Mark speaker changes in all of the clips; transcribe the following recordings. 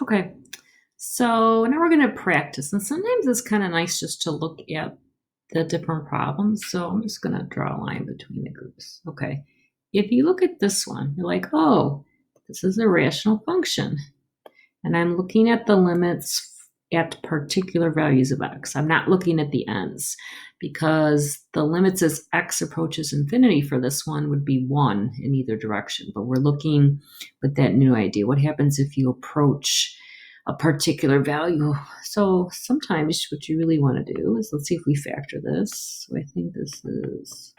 Speaker 1: Okay, so now we're going to practice. And sometimes it's kind of nice just to look at the different problems. So I'm just going to draw a line between the groups. Okay, if you look at this one, you're like, oh, this is a rational function. And I'm looking at the limits at particular values of x. I'm not looking at the ends, because the limits as x approaches infinity for this one would be 1 in either direction. But we're looking with that new idea. What happens if you approach a particular value? So sometimes what you really want to do is, let's see if we factor this. So I think this is,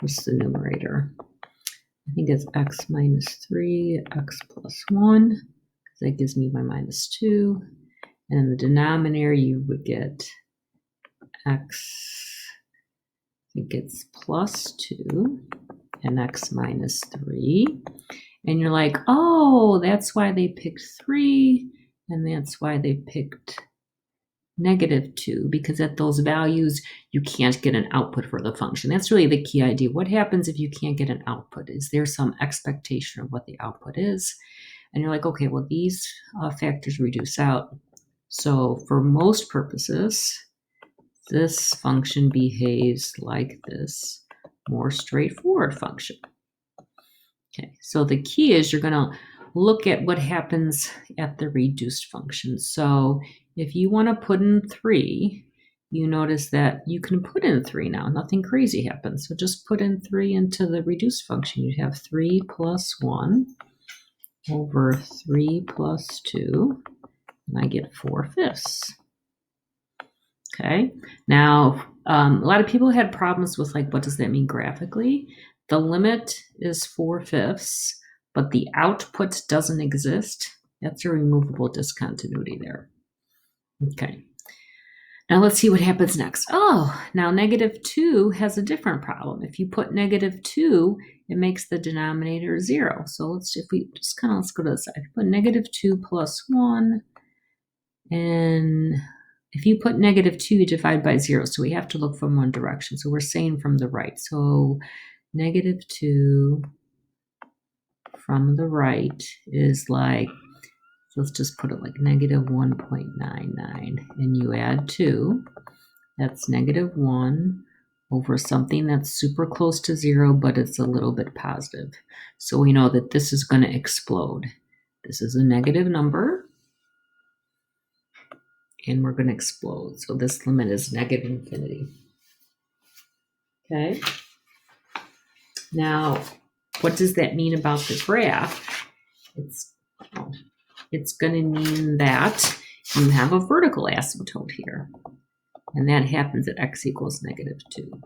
Speaker 1: what's the numerator? I think it's x minus 3, x plus 1. That gives me my minus 2. And in the denominator, you would get x, it gets plus 2, and x minus 3. And you're like, oh, that's why they picked 3, and that's why they picked negative 2, because at those values, you can't get an output for the function. That's really the key idea. What happens if you can't get an output? Is there some expectation of what the output is? And you're like, okay, well, these factors reduce out. So for most purposes, this function behaves like this more straightforward function. Okay, so the key is you're going to look at what happens at the reduced function. So if you want to put in 3, you notice that you can put in 3 now. Nothing crazy happens. So just put in 3 into the reduced function. You have 3 plus 1 over 3 plus 2, and I get 4/5. Okay, now a lot of people had problems with, like, what does that mean graphically? The limit is 4/5, but the output doesn't exist. That's a removable discontinuity there. Okay, now let's see what happens next. Oh, now negative 2 has a different problem. If you put negative 2, it makes the denominator 0. So let's go to the side. If you put negative 2 plus 1, and if you put negative 2, you divide by 0. So we have to look from one direction. So we're saying from the right. So negative 2 from the right is like, let's just put it like negative 1.99. And you add 2. That's negative 1 over something that's super close to 0, but it's a little bit positive. So we know that this is going to explode. This is a negative number, and we're going to explode. So this limit is negative infinity. Okay. Now, what does that mean about the graph? It's going to mean that you have a vertical asymptote here. And that happens at x equals negative 2.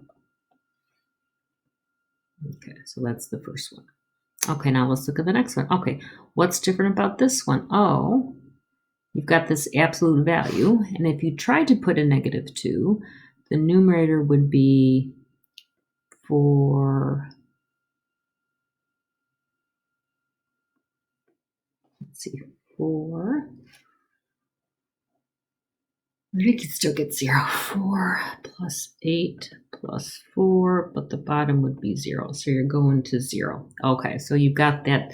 Speaker 1: Okay, so that's the first one. Okay, now let's look at the next one. Okay, what's different about this one? Oh, you've got this absolute value. And if you tried to put a negative 2, the numerator would be 4. Let's see, 4. You can still get 0. 4 plus 8 plus 4, but the bottom would be 0. So you're going to 0. Okay, so you've got that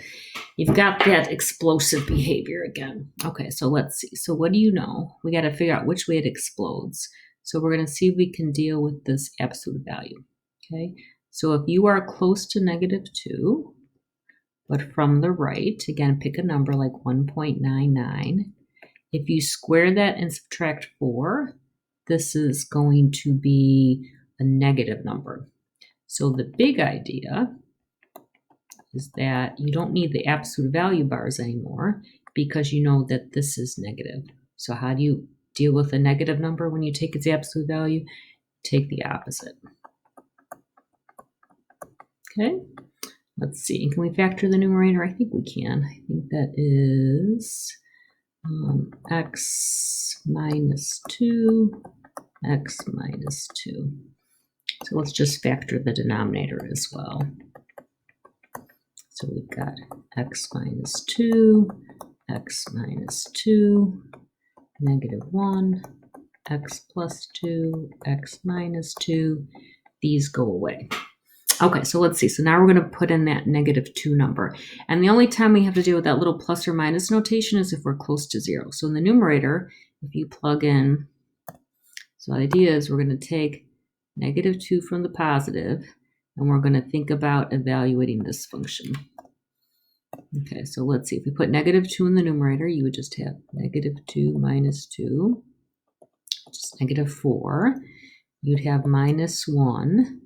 Speaker 1: explosive behavior again. Okay, so let's see. So what do you know? We got to figure out which way it explodes. So we're going to see if we can deal with this absolute value. Okay, so if you are close to negative 2, but from the right, again, pick a number like 1.99. If you square that and subtract 4, this is going to be a negative number. So the big idea is that you don't need the absolute value bars anymore, because you know that this is negative. So how do you deal with a negative number when you take its absolute value? Take the opposite. Okay, let's see. Can we factor the numerator? I think we can. I think that is x minus 2, x minus 2. So let's just factor the denominator as well. So we've got x minus 2, x minus 2, negative 1, x plus 2, x minus 2. These go away. Okay, so let's see. So now we're going to put in that -2 number. And the only time we have to deal with that little plus or minus notation is if we're close to 0. So in the numerator, if you plug in, so the idea is we're going to take -2 from the positive, and we're going to think about evaluating this function. Okay, so let's see. If we put -2 in the numerator, you would just have -2 minus 2, which is -4. You'd have -1.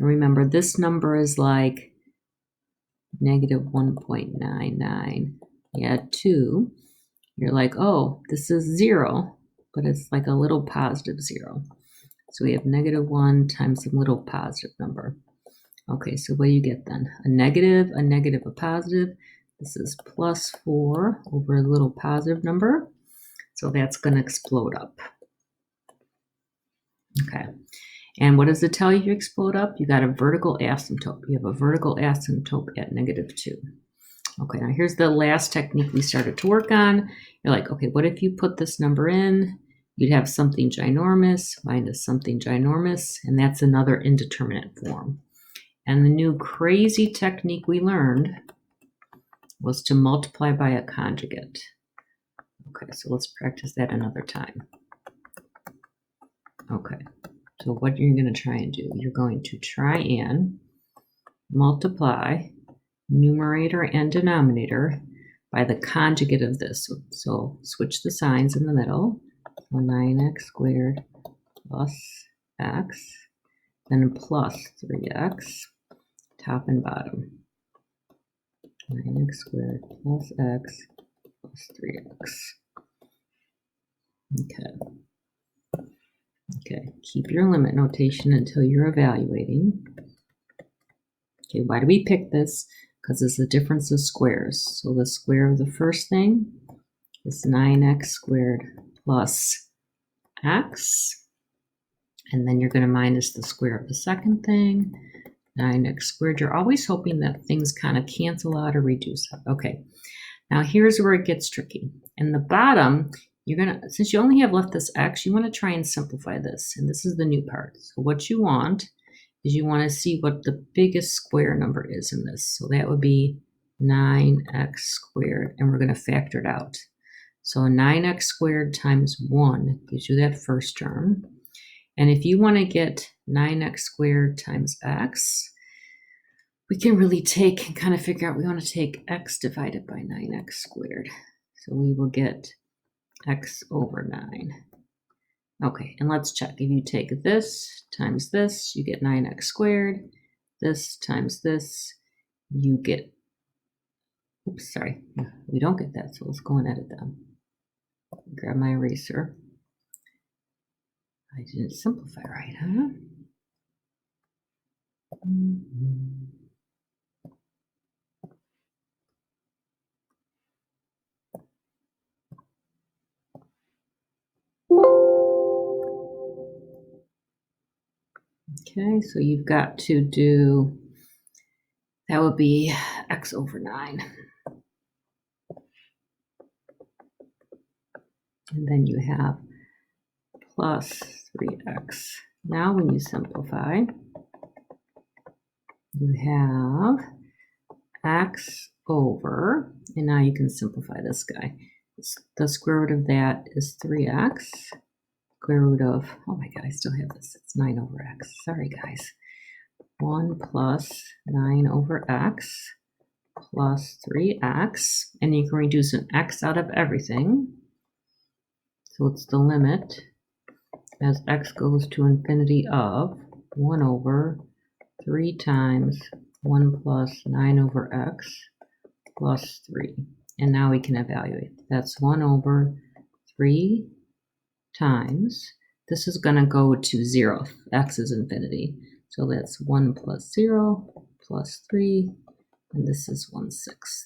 Speaker 1: And remember, this number is like -1.99. You add 2, you're like, oh, this is 0, but it's like a little positive 0. So we have -1 times some little positive number. Okay, so what do you get then? A negative, a positive. This is +4 over a little positive number. So that's going to explode up. Okay. And what does it tell you to explode up? You got a vertical asymptote. You have a vertical asymptote at -2. Okay, now here's the last technique we started to work on. You're like, okay, what if you put this number in? You'd have something ginormous minus something ginormous, and that's another indeterminate form. And the new crazy technique we learned was to multiply by a conjugate. Okay, so let's practice that another time. Okay. So what you're going to try and do, you're going to try and multiply numerator and denominator by the conjugate of this. So switch the signs in the middle. So 9x squared plus x, then plus 3x, top and bottom. 9x squared plus x plus 3x. Okay, keep your limit notation until you're evaluating. Okay, why do we pick this? Because it's the difference of squares. So the square of the first thing is 9x squared plus x. And then you're going to minus the square of the second thing, 9x squared. You're always hoping that things kind of cancel out or reduce out. Okay, now here's where it gets tricky. In the bottom, you're going to, since you only have left this x, you want to try and simplify this. And this is the new part. So what you want is you want to see what the biggest square number is in this. So that would be 9x squared, and we're going to factor it out. So 9x squared times 1 gives you that first term. And if you want to get 9x squared times x, we can really take and kind of figure out, we want to take x divided by 9x squared. So we will get x over 9. Okay, and let's check. If you take this times this, you get 9x squared. This times this, you get, oops, sorry, we don't get that, so let's go and edit them. Grab my eraser. I didn't simplify right, huh? Okay, so you've got to do, that would be x over 9. And then you have plus 3x. Now when you simplify, you have x over, and now you can simplify this guy. The square root of that is 3x. Square root of, oh my god, I still have this. It's 9 over x. Sorry, guys. 1 plus 9 over x plus 3x. And you can reduce an x out of everything. So it's the limit as x goes to infinity of 1 over 3 times 1 plus 9 over x plus 3. And now we can evaluate. That's 1 over 3 times, this is going to go to 0. X is infinity. So that's 1 plus 0 plus 3, and this is 1/6.